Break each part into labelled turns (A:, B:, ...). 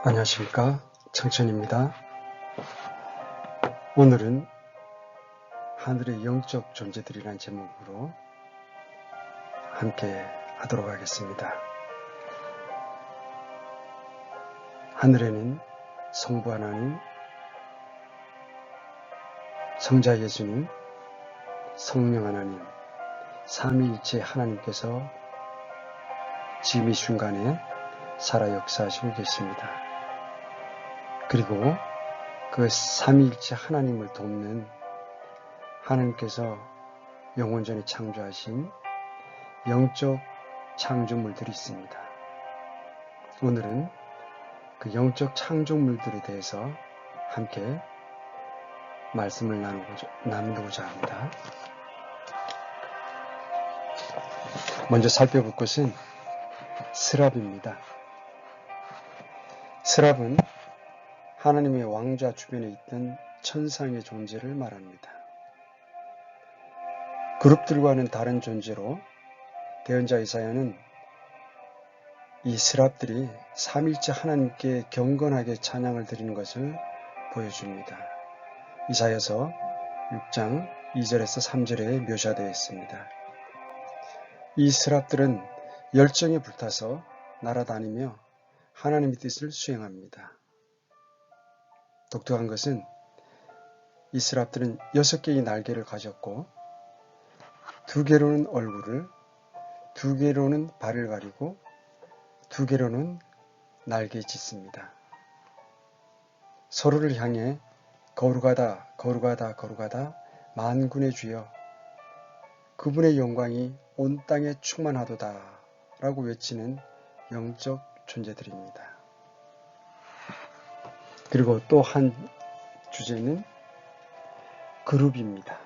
A: 안녕하십니까, 청천입니다. 오늘은 하늘의 영적 존재들이라는 제목으로 함께 하도록 하겠습니다. 하늘에는 성부 하나님, 성자 예수님, 성령 하나님, 삼위일체 하나님께서 지금 이 순간에 살아 역사하시고 계십니다. 그리고 그 삼위일체 하나님을 돕는 하나님께서 영원 전에 창조하신 영적 창조물들이 있습니다. 오늘은 그 영적 창조물들에 대해서 함께 말씀을 나누고자 합니다. 먼저 살펴볼 것은 스랍입니다. 스랍은 하나님의 왕좌 주변에 있던 천상의 존재를 말합니다. 그룹들과는 다른 존재로 대언자 이사야는 이 스랍들이 삼일째 하나님께 경건하게 찬양을 드리는 것을 보여줍니다. 이사야서 6장 2절에서 3절에 묘사되어 있습니다. 이 스랍들은 열정에 불타서 날아다니며 하나님의 뜻을 수행합니다. 독특한 것은 이 스랍들은 6개의 날개를 가졌고 2개로는 얼굴을, 2개로는 발을 가리고 2개로는 날개에 짖습니다. 서로를 향해 거룩하다, 거룩하다, 거룩하다 만군의 주여 그분의 영광이 온 땅에 충만하도다 라고 외치는 영적 존재들입니다. 그리고 또 한 주제는 그룹입니다.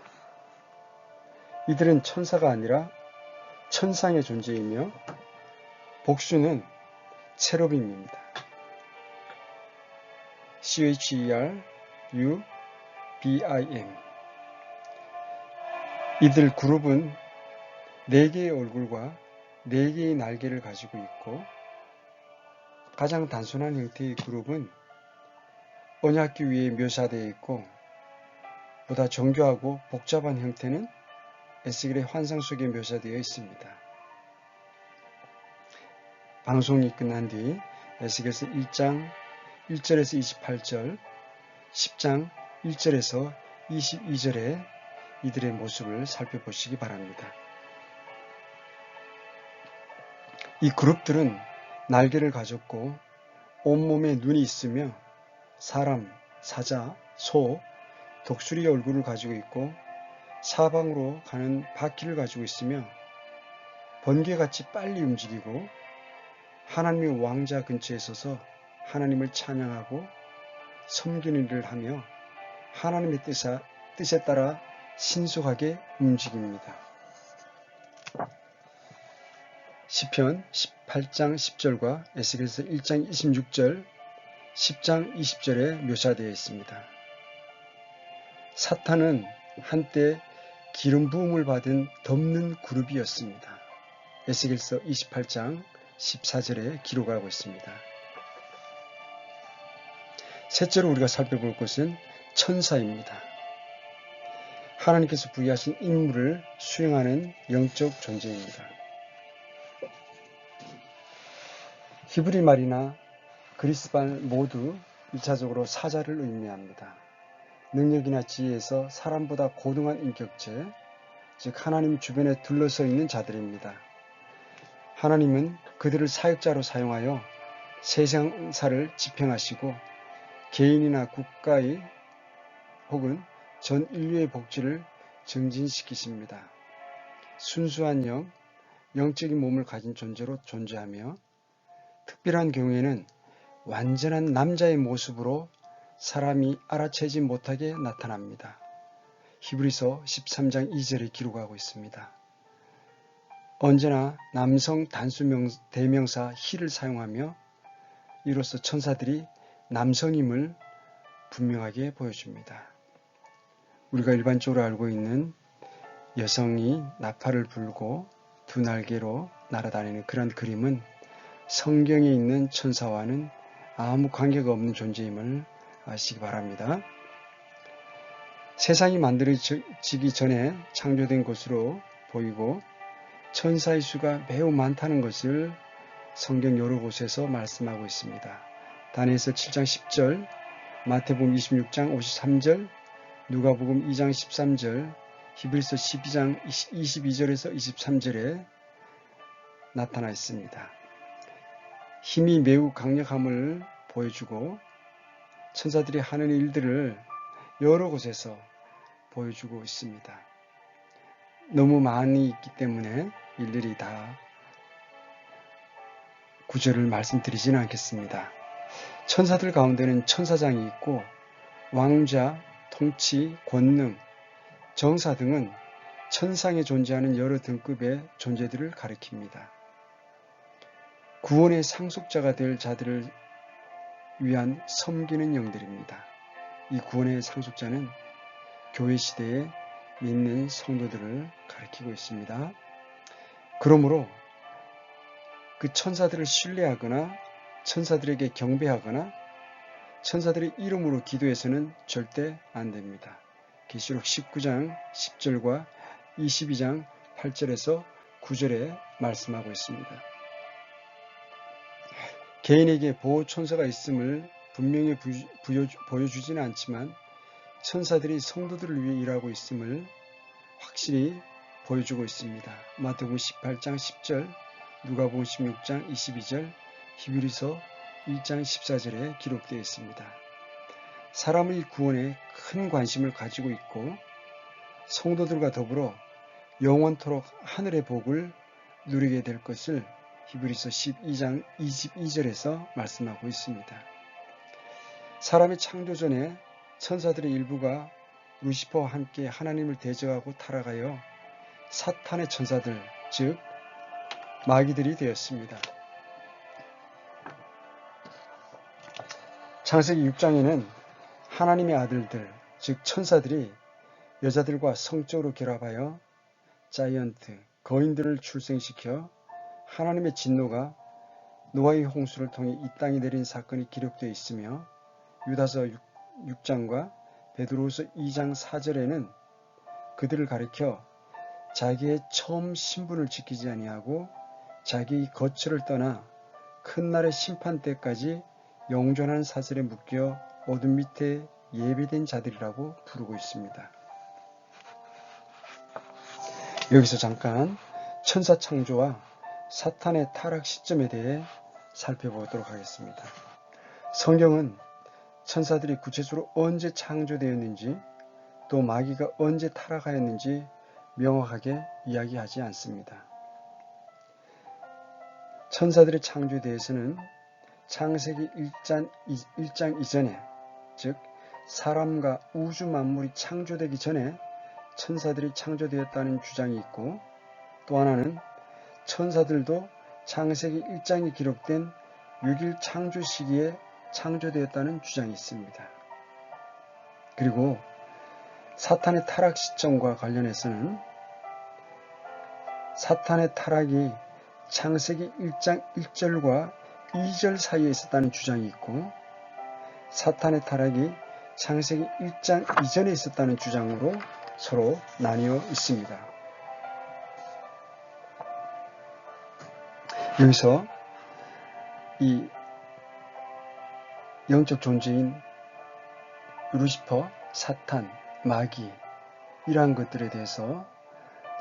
A: 이들은 천사가 아니라 천상의 존재이며 복수는 체로빔입니다. CHERUBIM. 이들 그룹은 4개의 얼굴과 4개의 날개를 가지고 있고 가장 단순한 형태의 그룹은 언약궤 위에 묘사되어 있고 보다 정교하고 복잡한 형태는 에스겔의 환상 속에 묘사되어 있습니다. 방송이 끝난 뒤 에스겔서 1장 1절에서 28절, 10장 1절에서 22절에 이들의 모습을 살펴보시기 바랍니다. 이 그룹들은 날개를 가졌고 온몸에 눈이 있으며 사람, 사자, 소, 독수리의 얼굴을 가지고 있고 사방으로 가는 바퀴를 가지고 있으며 번개같이 빨리 움직이고 하나님의 왕자 근처에 서서 하나님을 찬양하고 섬기는 일을 하며 하나님의 뜻에 따라 신속하게 움직입니다. 시편 18장 10절과 에스겔서 1장 26절, 10장 20절에 묘사되어 있습니다. 사탄은 한때 기름 부음을 받은 덮는 그룹이었습니다. 에스겔서 28장 14절에 기록하고 있습니다. 셋째로 우리가 살펴볼 것은 천사입니다. 하나님께서 부여하신 임무를 수행하는 영적 존재입니다. 히브리 말이나 그리스말 모두 1차적으로 사자를 의미합니다. 능력이나 지혜에서 사람보다 고등한 인격체, 즉 하나님 주변에 둘러서 있는 자들입니다. 하나님은 그들을 사역자로 사용하여 세상사를 지평하시고 개인이나 국가의 혹은 전 인류의 복지를 증진시키십니다. 순수한 영적인 몸을 가진 존재로 존재하며 특별한 경우에는 완전한 남자의 모습으로 사람이 알아채지 못하게 나타납니다. 히브리서 13장 2절에 기록하고 있습니다. 언제나 남성 단수 대명사 he를 사용하며 이로써 천사들이 남성임을 분명하게 보여줍니다. 우리가 일반적으로 알고 있는 여성이 나팔을 불고 두 날개로 날아다니는 그런 그림은 성경에 있는 천사와는 아무 관계가 없는 존재임을 아시기 바랍니다. 세상이 만들어지기 전에 창조된 것으로 보이고 천사의 수가 매우 많다는 것을 성경 여러 곳에서 말씀하고 있습니다. 다니엘서 7장 10절, 마태복음 26장 53절, 누가복음 2장 13절, 히브리서 12장 22절에서 23절에 나타나 있습니다. 힘이 매우 강력함을 보여주고 천사들이 하는 일들을 여러 곳에서 보여주고 있습니다. 너무 많이 있기 때문에 일일이 다 구절을 말씀드리지는 않겠습니다. 천사들 가운데는 천사장이 있고 왕자, 통치, 권능, 정사 등은 천상에 존재하는 여러 등급의 존재들을 가리킵니다. 구원의 상속자가 될 자들을 위한 섬기는 영들입니다. 이 구원의 상속자는 교회 시대에 믿는 성도들을 가리키고 있습니다. 그러므로 그 천사들을 신뢰하거나 천사들에게 경배하거나 천사들의 이름으로 기도해서는 절대 안 됩니다. 계시록 19장 10절과 22장 8절에서 9절에 말씀하고 있습니다. 개인에게 보호 천사가 있음을 분명히 보여주지는 않지만 천사들이 성도들을 위해 일하고 있음을 확실히 보여주고 있습니다. 마태복음 18장 10절, 누가복음 16장 22절, 히브리서 1장 14절에 기록되어 있습니다. 사람의 구원에 큰 관심을 가지고 있고 성도들과 더불어 영원토록 하늘의 복을 누리게 될 것을 히브리서 12장 22절에서 말씀하고 있습니다. 사람의 창조 전에 천사들의 일부가 루시퍼와 함께 하나님을 대적하고 타락하여 사탄의 천사들, 즉 마귀들이 되었습니다. 창세기 6장에는 하나님의 아들들, 즉 천사들이 여자들과 성적으로 결합하여 자이언트, 거인들을 출생시켜 하나님의 진노가 노아의 홍수를 통해 이 땅에 내린 사건이 기록되어 있으며 유다서 6장과 베드로후서 2장 4절에는 그들을 가리켜 자기의 처음 신분을 지키지 아니하고 자기의 거처를 떠나 큰 날의 심판 때까지 영존한 사슬에 묶여 어둠 밑에 예비된 자들이라고 부르고 있습니다. 여기서 잠깐 천사 창조와 사탄의 타락 시점에 대해 살펴보도록 하겠습니다. 성경은 천사들이 구체적으로 언제 창조되었는지 또 마귀가 언제 타락하였는지 명확하게 이야기하지 않습니다. 천사들의 창조에 대해서는 창세기 1장 이전에, 즉 사람과 우주 만물이 창조되기 전에 천사들이 창조되었다는 주장이 있고, 또 하나는 천사들도 창세기 1장에 기록된 6일 창조 시기에 창조되었다는 주장이 있습니다. 그리고 사탄의 타락 시점과 관련해서는 사탄의 타락이 창세기 1장 1절과 2절 사이에 있었다는 주장이 있고, 사탄의 타락이 창세기 1장 이전에 있었다는 주장으로 서로 나뉘어 있습니다. 여기서 이 영적 존재인 루시퍼, 사탄, 마귀 이러한 것들에 대해서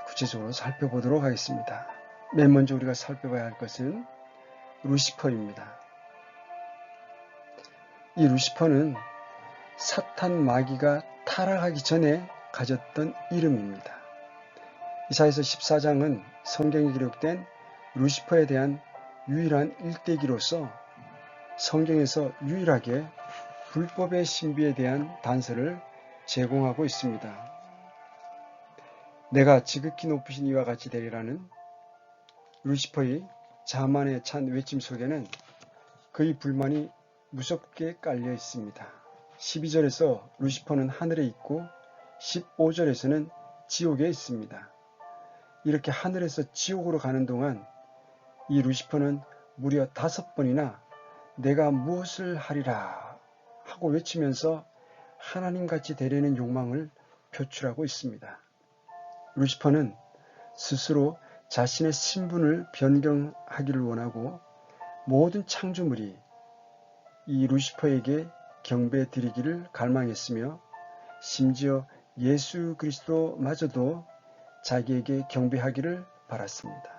A: 구체적으로 살펴보도록 하겠습니다. 맨 먼저 우리가 살펴봐야 할 것은 루시퍼입니다. 이 루시퍼는 사탄 마귀가 타락하기 전에 가졌던 이름입니다. 이사야서 14장은 성경에 기록된 루시퍼에 대한 유일한 일대기로서 성경에서 유일하게 불법의 신비에 대한 단서를 제공하고 있습니다. 내가 지극히 높으신 이와 같이 되리라는 루시퍼의 자만에 찬 외침 속에는 그의 불만이 무섭게 깔려 있습니다. 12절에서 루시퍼는 하늘에 있고 15절에서는 지옥에 있습니다. 이렇게 하늘에서 지옥으로 가는 동안 이 루시퍼는 무려 5번이나 내가 무엇을 하리라 하고 외치면서 하나님같이 되려는 욕망을 표출하고 있습니다. 루시퍼는 스스로 자신의 신분을 변경하기를 원하고 모든 창조물이 이 루시퍼에게 경배 드리기를 갈망했으며 심지어 예수 그리스도마저도 자기에게 경배하기를 바랐습니다.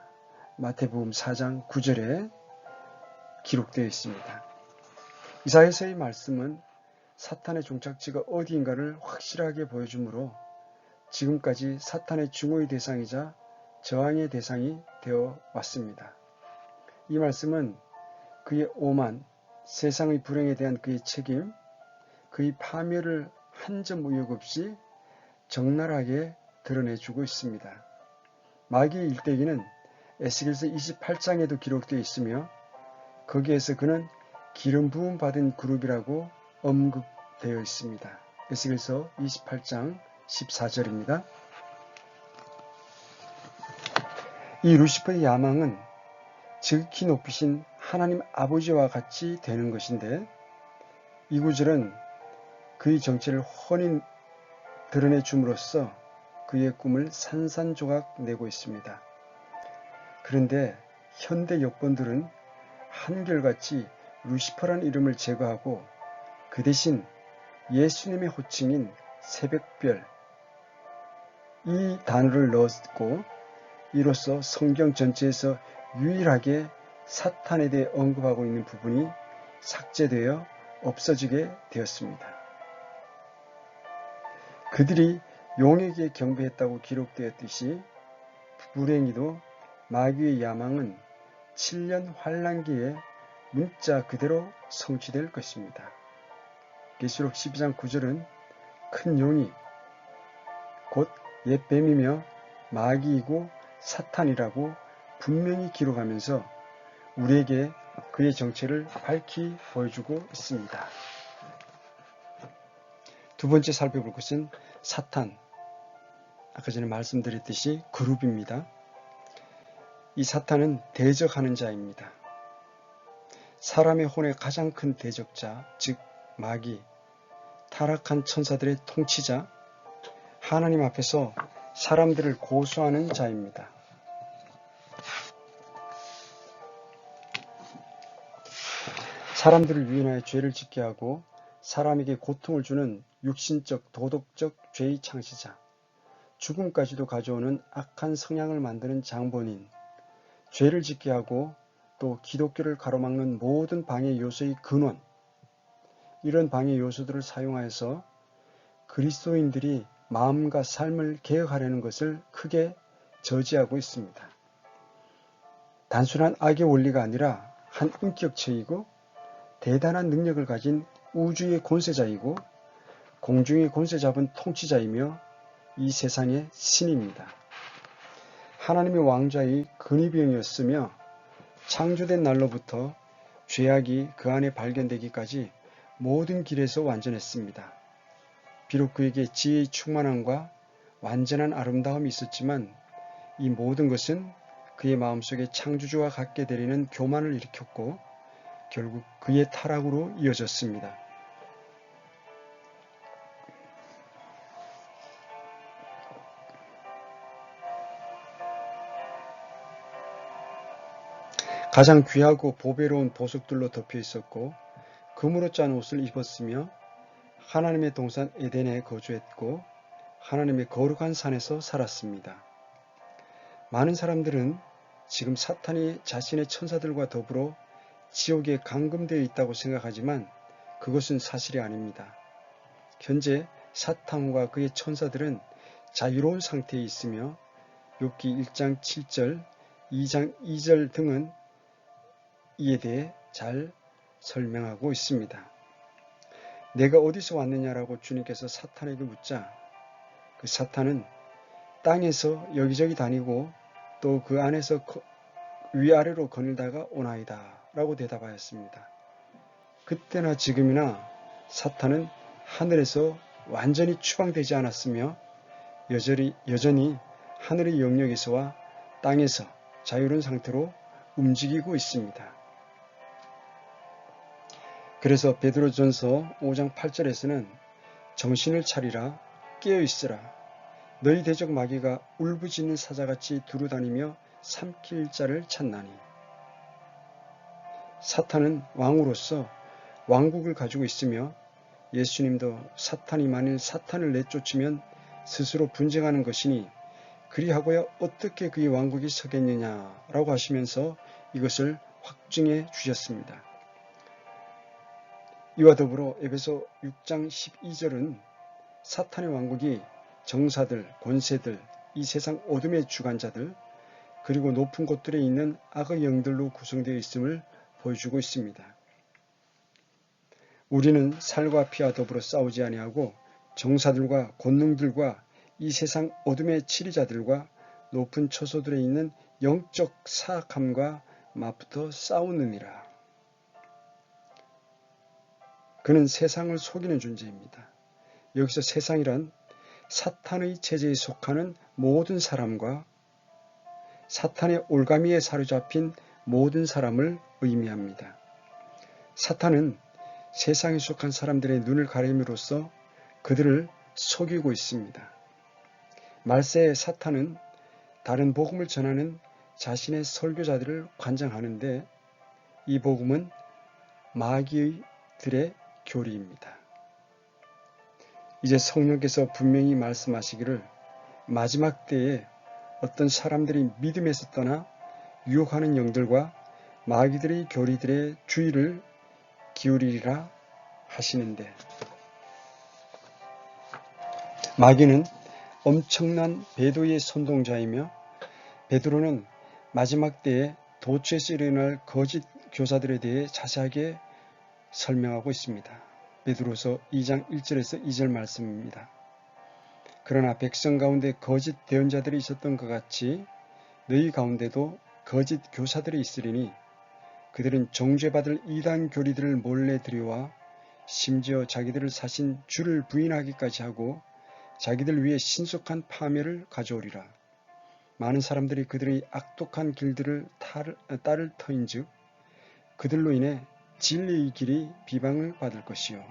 A: 마태복음 4장 9절에 기록되어 있습니다. 이사야서의 말씀은 사탄의 종착지가 어디인가를 확실하게 보여주므로 지금까지 사탄의 증오의 대상이자 저항의 대상이 되어 왔습니다. 이 말씀은 그의 오만, 세상의 불행에 대한 그의 책임, 그의 파멸을 한 점 의혹 없이 적나라하게 드러내주고 있습니다. 마귀의 일대기는 에스겔서 28장에도 기록되어 있으며 거기에서 그는 기름 부음 받은 그룹이라고 언급되어 있습니다. 에스겔서 28장 14절입니다. 이 루시퍼의 야망은 지극히 높이신 하나님 아버지와 같이 되는 것인데 이 구절은 그의 정체를 훤히 드러내 줌으로써 그의 꿈을 산산조각 내고 있습니다. 그런데 현대 역본들은 한결같이 루시퍼라는 이름을 제거하고 그 대신 예수님의 호칭인 새벽별 이 단어를 넣었고 이로써 성경 전체에서 유일하게 사탄에 대해 언급하고 있는 부분이 삭제되어 없어지게 되었습니다. 그들이 용에게 경배했다고 기록되었듯이 불행히도 마귀의 야망은 7년 환란기에 문자 그대로 성취될 것입니다. 계시록 12장 9절은 큰 용이 곧 옛뱀이며 마귀이고 사탄이라고 분명히 기록하면서 우리에게 그의 정체를 밝히 보여주고 있습니다. 두 번째 살펴볼 것은 사탄, 아까 전에 말씀드렸듯이 그룹입니다. 이 사탄은 대적하는 자입니다. 사람의 혼의 가장 큰 대적자, 즉 마귀, 타락한 천사들의 통치자, 하나님 앞에서 사람들을 고소하는 자입니다. 사람들을 유인하여 죄를 짓게 하고 사람에게 고통을 주는 육신적, 도덕적 죄의 창시자, 죽음까지도 가져오는 악한 성향을 만드는 장본인, 죄를 짓게 하고 또 기독교를 가로막는 모든 방해 요소의 근원, 이런 방해 요소들을 사용하여서 그리스도인들이 마음과 삶을 개혁하려는 것을 크게 저지하고 있습니다. 단순한 악의 원리가 아니라 한 인격체이고 대단한 능력을 가진 우주의 권세자이고 공중의 권세 잡은 통치자이며 이 세상의 신입니다. 하나님의 왕좌의 근위병이었으며 창조된 날로부터 죄악이 그 안에 발견되기까지 모든 길에서 완전했습니다. 비록 그에게 지혜의 충만함과 완전한 아름다움이 있었지만 이 모든 것은 그의 마음속에 창조주와 같게 되려는 교만을 일으켰고 결국 그의 타락으로 이어졌습니다. 가장 귀하고 보배로운 보석들로 덮여 있었고 금으로 짠 옷을 입었으며 하나님의 동산 에덴에 거주했고 하나님의 거룩한 산에서 살았습니다. 많은 사람들은 지금 사탄이 자신의 천사들과 더불어 지옥에 감금되어 있다고 생각하지만 그것은 사실이 아닙니다. 현재 사탄과 그의 천사들은 자유로운 상태에 있으며 욥기 1장 7절, 2장 2절 등은 이에 대해 잘 설명하고 있습니다. 내가 어디서 왔느냐라고 주님께서 사탄에게 묻자 그 사탄은 땅에서 여기저기 다니고 또 그 안에서 위아래로 거닐다가 오나이다 라고 대답하였습니다. 그때나 지금이나 사탄은 하늘에서 완전히 추방되지 않았으며 여전히 하늘의 영역에서와 땅에서 자유로운 상태로 움직이고 있습니다. 그래서 베드로전서 5장 8절에서는 정신을 차리라, 깨어있으라. 너희 대적 마귀가 울부짖는 사자같이 두루다니며 삼킬 자를 찾나니. 사탄은 왕으로서 왕국을 가지고 있으며 예수님도 사탄이 만일 사탄을 내쫓으면 스스로 분쟁하는 것이니 그리하고야 어떻게 그의 왕국이 서겠느냐라고 하시면서 이것을 확증해 주셨습니다. 이와 더불어 에베소 6장 12절은 사탄의 왕국이 정사들, 권세들, 이 세상 어둠의 주관자들, 그리고 높은 곳들에 있는 악의 영들로 구성되어 있음을 보여주고 있습니다. 우리는 살과 피와 더불어 싸우지 아니하고 정사들과 권능들과 이 세상 어둠의 치리자들과 높은 처소들에 있는 영적 사악함과 맞붙어 싸우느니라. 그는 세상을 속이는 존재입니다. 여기서 세상이란 사탄의 체제에 속하는 모든 사람과 사탄의 올가미에 사로잡힌 모든 사람을 의미합니다. 사탄은 세상에 속한 사람들의 눈을 가림으로써 그들을 속이고 있습니다. 말세의 사탄은 다른 복음을 전하는 자신의 설교자들을 관장하는데 이 복음은 마귀들의 교리입니다. 이제 성령께서 분명히 말씀하시기를 마지막 때에 어떤 사람들이 믿음에서 떠나 유혹하는 영들과 마귀들의 교리들의 주의를 기울이리라 하시는데, 마귀는 엄청난 배도의 선동자이며 베드로는 마지막 때에 도처에서 일어날 거짓 교사들에 대해 자세하게 설명하고 있습니다. 베드로서 2장 1절에서 2절 말씀입니다. 그러나 백성 가운데 거짓 대언자들이 있었던 것 같이 너희 가운데도 거짓 교사들이 있으리니 그들은 정죄받을 이단 교리들을 몰래 들여와 심지어 자기들을 사신 주를 부인하기까지 하고 자기들 위해 신속한 파멸을 가져오리라. 많은 사람들이 그들의 악독한 길들을 따를 터인즉 그들로 인해 진리의 길이 비방을 받을 것이요.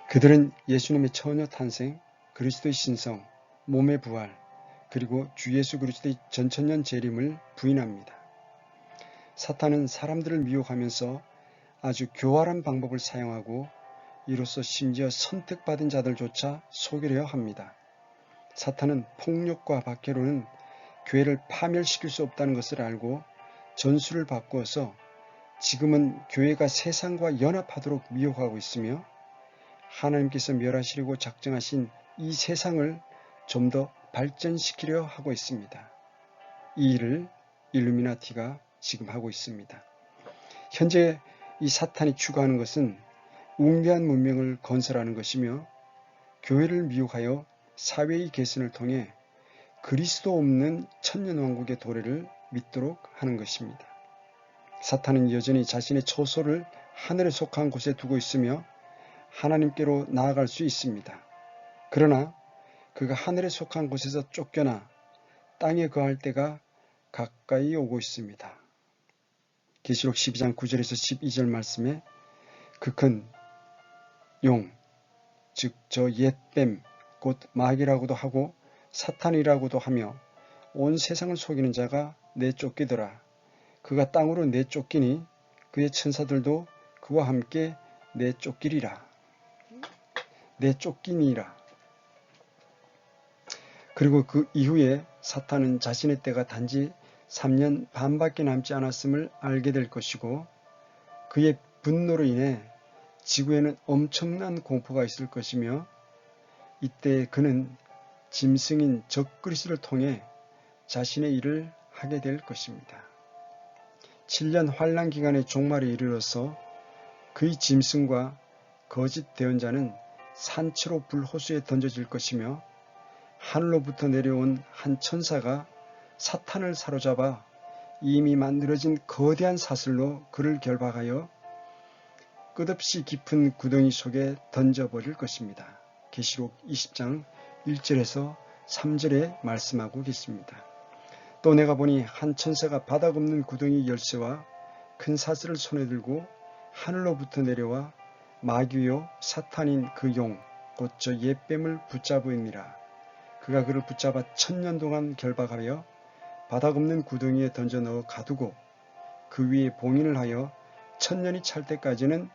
A: 그들은 예수님의 처녀 탄생, 그리스도의 신성, 몸의 부활, 그리고 주 예수 그리스도의 전천년 재림을 부인합니다. 사탄은 사람들을 미혹하면서 아주 교활한 방법을 사용하고 이로써 심지어 선택받은 자들조차 속이려 합니다. 사탄은 폭력과 박해로는 교회를 파멸시킬 수 없다는 것을 알고 전술을 바꾸어서 지금은 교회가 세상과 연합하도록 미혹하고 있으며 하나님께서 멸하시려고 작정하신 이 세상을 좀 더 발전시키려 하고 있습니다. 이 일을 일루미나티가 지금 하고 있습니다. 현재 이 사탄이 추구하는 것은 웅대한 문명을 건설하는 것이며 교회를 미혹하여 사회의 개선을 통해 그리스도 없는 천년왕국의 도래를 믿도록 하는 것입니다. 사탄은 여전히 자신의 처소를 하늘에 속한 곳에 두고 있으며 하나님께로 나아갈 수 있습니다. 그러나 그가 하늘에 속한 곳에서 쫓겨나 땅에 거할 때가 가까이 오고 있습니다. 계시록 12장 9절에서 12절 말씀에 그 큰 용, 즉 저 옛뱀 곧 마귀라고도 하고 사탄이라고도 하며 온 세상을 속이는 자가 내쫓기더라. 그가 땅으로 내쫓기니 그의 천사들도 그와 함께 내쫓기니라. 그리고 그 이후에 사탄은 자신의 때가 단지 3년 반밖에 남지 않았음을 알게 될 것이고 그의 분노로 인해 지구에는 엄청난 공포가 있을 것이며 이때 그는 짐승인 적그리스도를 통해 자신의 일을 하게 될 것입니다. 7년 환란 기간의 종말에 이르러서 그의 짐승과 거짓 대언자는 산채로 불호수에 던져질 것이며 하늘로부터 내려온 한 천사가 사탄을 사로잡아 이미 만들어진 거대한 사슬로 그를 결박하여 끝없이 깊은 구덩이 속에 던져버릴 것입니다. 계시록 20장 1절에서 3절에 말씀하고 계십니다. 또 내가 보니 한 천사가 바닥 없는 구덩이 열쇠와 큰 사슬을 손에 들고 하늘로부터 내려와 마귀요 사탄인 그 용 곧 저 옛뱀을 붙잡으니라. 그가 그를 붙잡아 1000년 동안 결박하여 바닥 없는 구덩이에 던져 넣어 가두고 그 위에 봉인을 하여 1000년이 찰 때까지는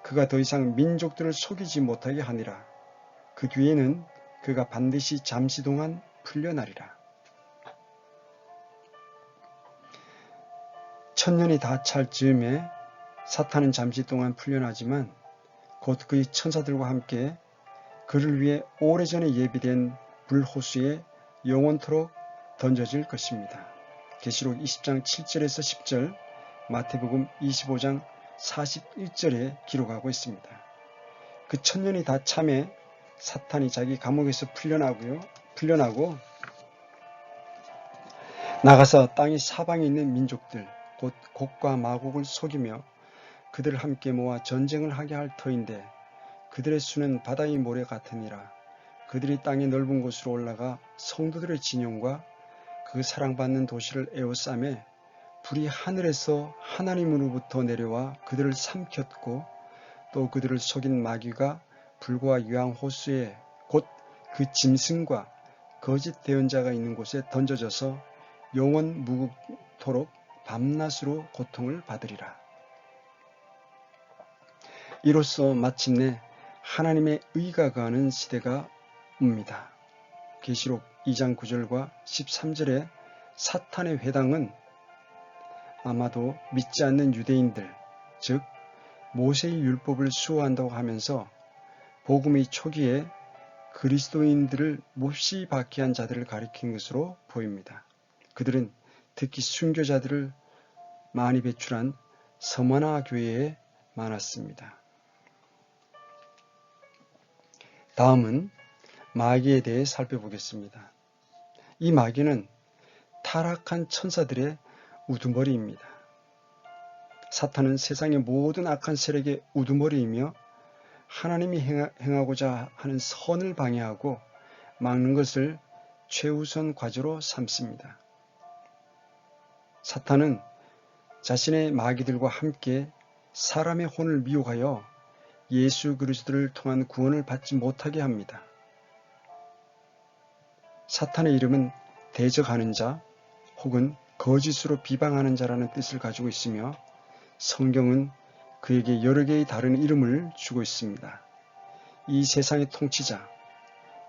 A: 그가 더 이상 민족들을 속이지 못하게 하니라. 그 뒤에는 그가 반드시 잠시 동안 풀려나리라. 1000년이 다 찰 즈음에 사탄은 잠시 동안 풀려나지만 곧 그의 천사들과 함께 그를 위해 오래전에 예비된 불호수에 영원토록 던져질 것입니다. 계시록 20장 7절에서 10절, 마태복음 25장 41절에 기록하고 있습니다. 그 1000년이 다 참에 사탄이 자기 감옥에서 풀려나고 나가서 땅의 사방에 있는 민족들 곧 곡과 마곡을 속이며 그들을 함께 모아 전쟁을 하게 할 터인데 그들의 수는 바다의 모래 같으니라. 그들이 땅의 넓은 곳으로 올라가 성도들의 진영과 그 사랑받는 도시를 에워싸매 불이 하늘에서 하나님으로부터 내려와 그들을 삼켰고 또 그들을 속인 마귀가 불과 유황호수에 곧 그 짐승과 거짓 대언자가 있는 곳에 던져져서 영원 무국토록 밤낮으로 고통을 받으리라. 이로써 마침내 하나님의 의가 가하는 시대가 옵니다. 계시록 2장 9절과 13절의 사탄의 회당은 아마도 믿지 않는 유대인들, 즉 모세의 율법을 수호한다고 하면서 복음의 초기에 그리스도인들을 몹시 박해한 자들을 가리킨 것으로 보입니다. 그들은 특히 순교자들을 많이 배출한 서머나 교회에 많았습니다. 다음은 마귀에 대해 살펴보겠습니다. 이 마귀는 타락한 천사들의 우두머리입니다. 사탄은 세상의 모든 악한 세력의 우두머리이며 하나님이 행하고자 하는 선을 방해하고 막는 것을 최우선 과제로 삼습니다. 사탄은 자신의 마귀들과 함께 사람의 혼을 미혹하여 예수 그리스도를 통한 구원을 받지 못하게 합니다. 사탄의 이름은 대적하는 자 혹은 거짓으로 비방하는 자라는 뜻을 가지고 있으며 성경은 그에게 여러 개의 다른 이름을 주고 있습니다. 이 세상의 통치자,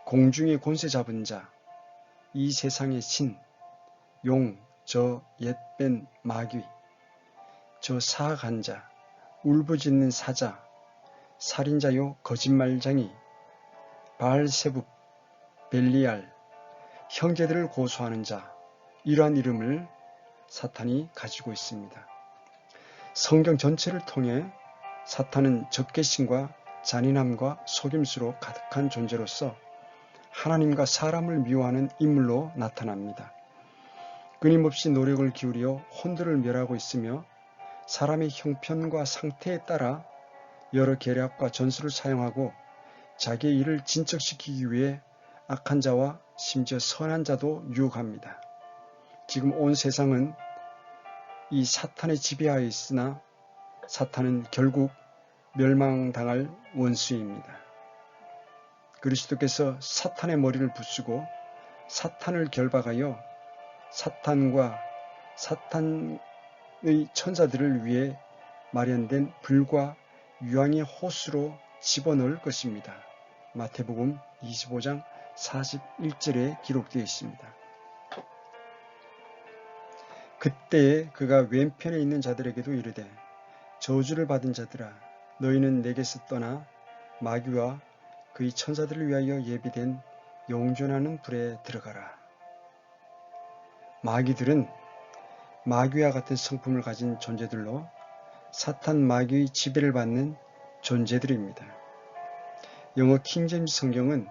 A: 공중의 권세 잡은 자, 이 세상의 신, 용, 저 옛뺀 마귀, 저 사악한 자, 울부짖는 사자, 살인자요 거짓말쟁이, 바알세붑, 벨리알, 형제들을 고소하는 자, 이러한 이름을 사탄이 가지고 있습니다. 성경 전체를 통해 사탄은 적개심과 잔인함과 속임수로 가득한 존재로서 하나님과 사람을 미워하는 인물로 나타납니다. 끊임없이 노력을 기울여 혼들을 멸하고 있으며 사람의 형편과 상태에 따라 여러 계략과 전술을 사용하고 자기의 일을 진척시키기 위해 악한 자와 심지어 선한 자도 유혹합니다. 지금 온 세상은 이 사탄의 지배하에 있으나 사탄은 결국 멸망당할 원수입니다. 그리스도께서 사탄의 머리를 부수고 사탄을 결박하여 사탄과 사탄의 천사들을 위해 마련된 불과 유황의 호수로 집어넣을 것입니다. 마태복음 25장 41절에 기록되어 있습니다. 그때에 그가 왼편에 있는 자들에게도 이르되 저주를 받은 자들아 너희는 내게서 떠나 마귀와 그의 천사들을 위하여 예비된 영존하는 불에 들어가라. 마귀들은 마귀와 같은 성품을 가진 존재들로 사탄 마귀의 지배를 받는 존재들입니다. 영어 킹제임스 성경은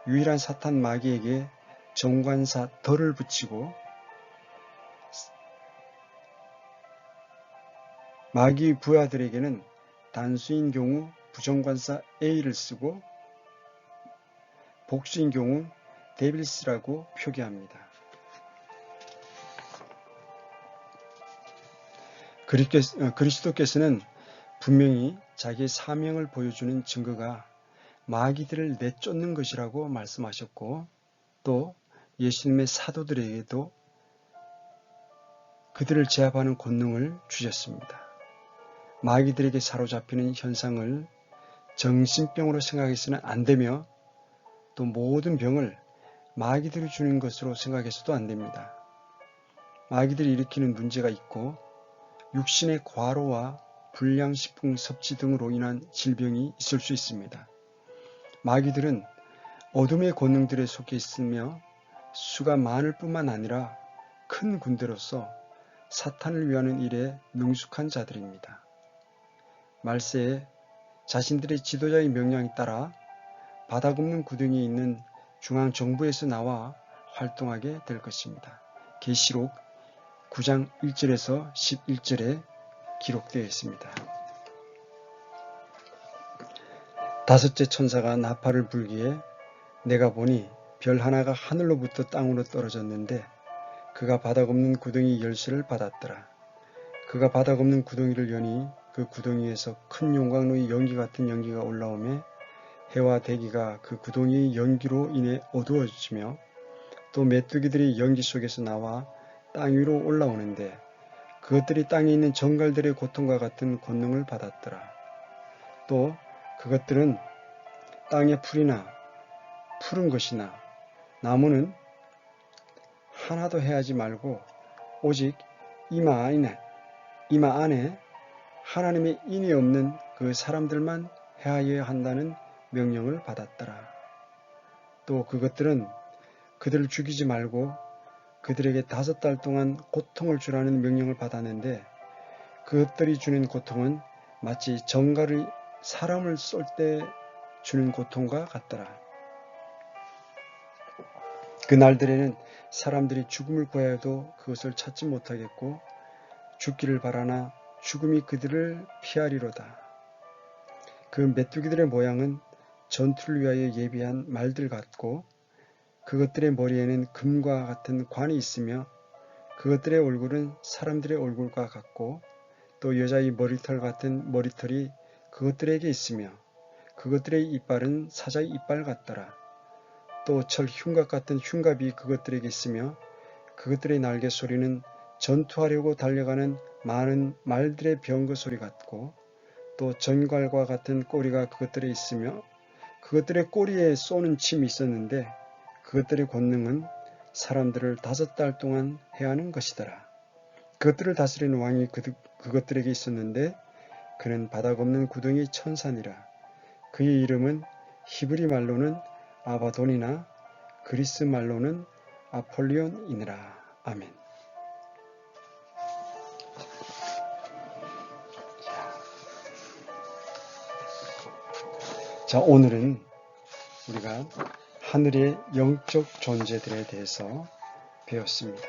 A: 유일한 사탄 마귀에게 정관사 더를 붙이고 마귀의 부하들에게는 단수인 경우 부정관사 A를 쓰고 복수인 경우 데빌스라고 표기합니다. 그리스도께서는 분명히 자기의 사명을 보여주는 증거가 마귀들을 내쫓는 것이라고 말씀하셨고, 또 예수님의 사도들에게도 그들을 제압하는 권능을 주셨습니다. 마귀들에게 사로잡히는 현상을 정신병으로 생각해서는 안 되며, 또 모든 병을 마귀들이 주는 것으로 생각해서도 안 됩니다. 마귀들이 일으키는 문제가 있고, 육신의 과로와 불량식품 섭취 등으로 인한 질병이 있을 수 있습니다. 마귀들은 어둠의 권능들에 속해 있으며 수가 많을 뿐만 아니라 큰 군대로서 사탄을 위하는 일에 능숙한 자들입니다. 말세에 자신들의 지도자의 명령에 따라 바닥 없는 구덩이에 있는 중앙정부에서 나와 활동하게 될 것입니다. 계시록 9장 1절에서 11절에 기록되어 있습니다. 다섯째 천사가 나팔을 불기에 내가 보니 별 하나가 하늘로부터 땅으로 떨어졌는데 그가 바닥 없는 구덩이 열쇠를 받았더라. 그가 바닥 없는 구덩이를 여니 그 구덩이에서 큰 용광로의 연기 같은 연기가 올라오매 해와 대기가 그 구덩이의 연기로 인해 어두워지며 또 메뚜기들이 연기 속에서 나와 땅 위로 올라오는데 그것들이 땅에 있는 정갈들의 고통과 같은 권능을 받았더라. 또 그것들은 땅의 풀이나 푸른 것이나 나무는 하나도 해하지 말고 오직 이마 안에 하나님의 인이 없는 그 사람들만 해하여야 한다는 명령을 받았더라. 또 그것들은 그들을 죽이지 말고 그들에게 5달 동안 고통을 주라는 명령을 받았는데 그것들이 주는 고통은 마치 정갈이 사람을 쏠 때 주는 고통과 같더라. 그날들에는 사람들이 죽음을 구하여도 그것을 찾지 못하겠고 죽기를 바라나 죽음이 그들을 피하리로다. 그 메뚜기들의 모양은 전투를 위하여 예비한 말들 같고 그것들의 머리에는 금과 같은 관이 있으며 그것들의 얼굴은 사람들의 얼굴과 같고 또 여자의 머리털 같은 머리털이 그것들에게 있으며 그것들의 이빨은 사자의 이빨 같더라. 또 철 흉갑 같은 흉갑이 그것들에게 있으며 그것들의 날개 소리는 전투하려고 달려가는 많은 말들의 병거 소리 같고 또 전갈과 같은 꼬리가 그것들에 있으며 그것들의 꼬리에 쏘는 침이 있었는데 그것들의 권능은 사람들을 5달 동안 해하는 것이더라. 그것들을 다스리는 왕이 그것들에게 있었는데 그는 바닥 없는 구덩이 천사니라. 그의 이름은 히브리 말로는 아바돈이나 그리스 말로는 아폴리온이니라. 아멘. 자, 오늘은 우리가 하늘의 영적 존재들에 대해서 배웠습니다.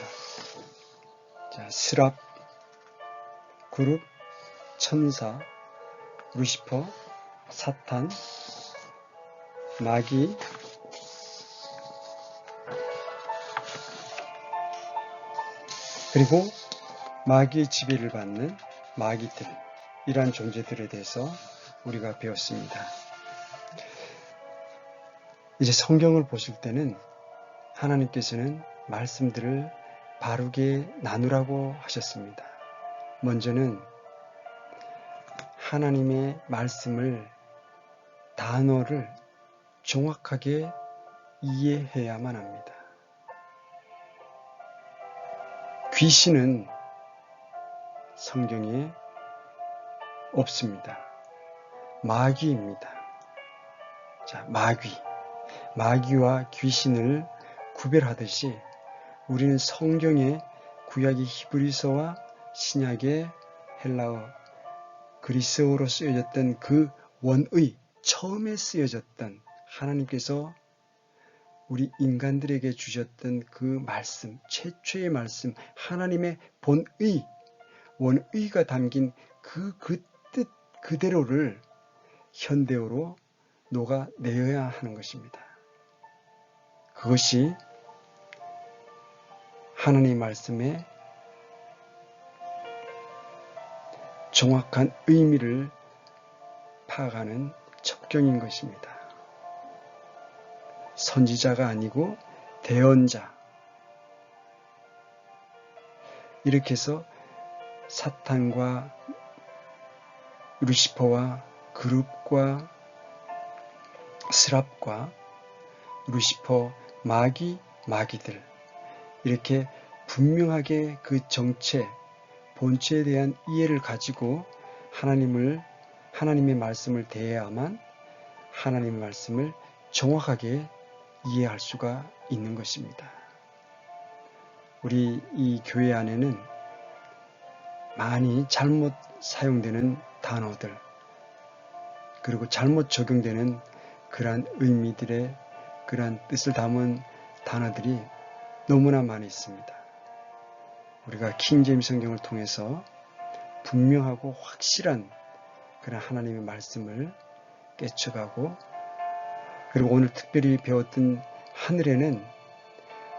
A: 자, 스랍, 그룹, 천사, 루시퍼, 사탄, 마귀, 그리고 마귀의 지배를 받는 마귀들, 이러한 존재들에 대해서 우리가 배웠습니다. 이제 성경을 보실 때는 하나님께서는 말씀들을 바르게 나누라고 하셨습니다. 먼저는 하나님의 말씀을, 단어를 정확하게 이해해야만 합니다. 귀신은 성경에 없습니다. 마귀입니다. 자, 마귀와 귀신을 구별하듯이 우리는 성경의 구약의 히브리서와 신약의 헬라어, 그리스어로 쓰여졌던 그 원의, 처음에 쓰여졌던 하나님께서 우리 인간들에게 주셨던 그 말씀, 최초의 말씀, 하나님의 본의, 원의가 담긴 그 뜻 그대로를 현대어로 녹아내어야 하는 것입니다. 그것이 하나님의 말씀의 정확한 의미를 파악하는 첩경인 것입니다. 선지자가 아니고 대언자. 이렇게 해서 사탄과 루시퍼와 그룹과 스랍과 루시퍼, 마귀들 이렇게 분명하게 그 정체, 본체에 대한 이해를 가지고 하나님의 말씀을 대해야만 하나님의 말씀을 정확하게 이해할 수가 있는 것입니다. 우리 이 교회 안에는 많이 잘못 사용되는 단어들, 그리고 잘못 적용되는 그러한 의미들의 그러한 뜻을 담은 단어들이 너무나 많이 있습니다. 우리가 킹제임스 성경을 통해서 분명하고 확실한 그런 하나님의 말씀을 깨쳐가고, 그리고 오늘 특별히 배웠던 하늘에는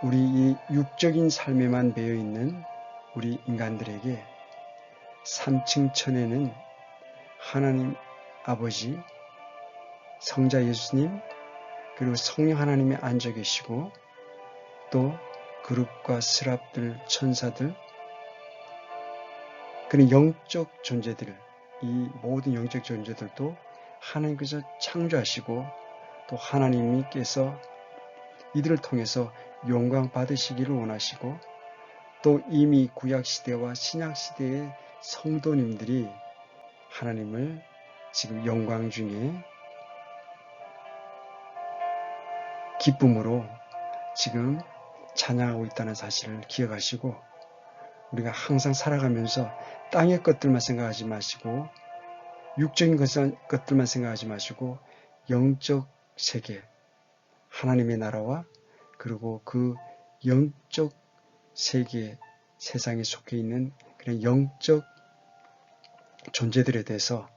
A: 우리 이 육적인 삶에만 배어 있는 우리 인간들에게 3층 천에는 하나님 아버지, 성자 예수님, 그리고 성령 하나님이 앉아 계시고, 또 그룹과 스랍들, 천사들, 그런 영적 존재들, 이 모든 영적 존재들도 하나님께서 창조하시고, 또 하나님께서 이들을 통해서 영광 받으시기를 원하시고, 또 이미 구약시대와 신약시대의 성도님들이 하나님을 지금 영광 중에 기쁨으로 지금 찬양하고 있다는 사실을 기억하시고, 우리가 항상 살아가면서 땅의 것들만 생각하지 마시고, 육적인 것들만 생각하지 마시고, 영적 세계, 하나님의 나라와 그리고 그 영적 세계, 세상에 속해 있는 그런 영적 존재들에 대해서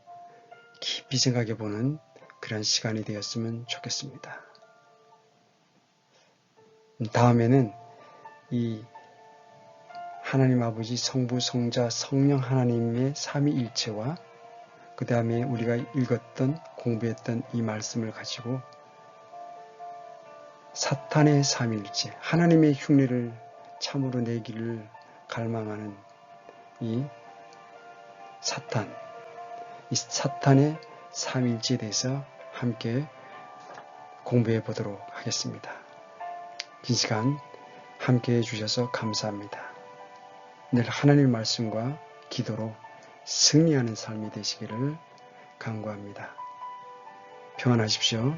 A: 깊이 생각해 보는 그런 시간이 되었으면 좋겠습니다. 다음에는 이 하나님 아버지, 성부, 성자, 성령 하나님의 삼위일체와 그 다음에 우리가 읽었던 공부했던 이 말씀을 가지고 사탄의 삼위일체, 하나님의 흉내를 참으로 내기를 갈망하는 이 사탄의 삼위일체에 대해서 함께 공부해 보도록 하겠습니다. 긴 시간 함께 해주셔서 감사합니다. 늘 하나님의 말씀과 기도로 승리하는 삶이 되시기를 간구합니다. 평안하십시오.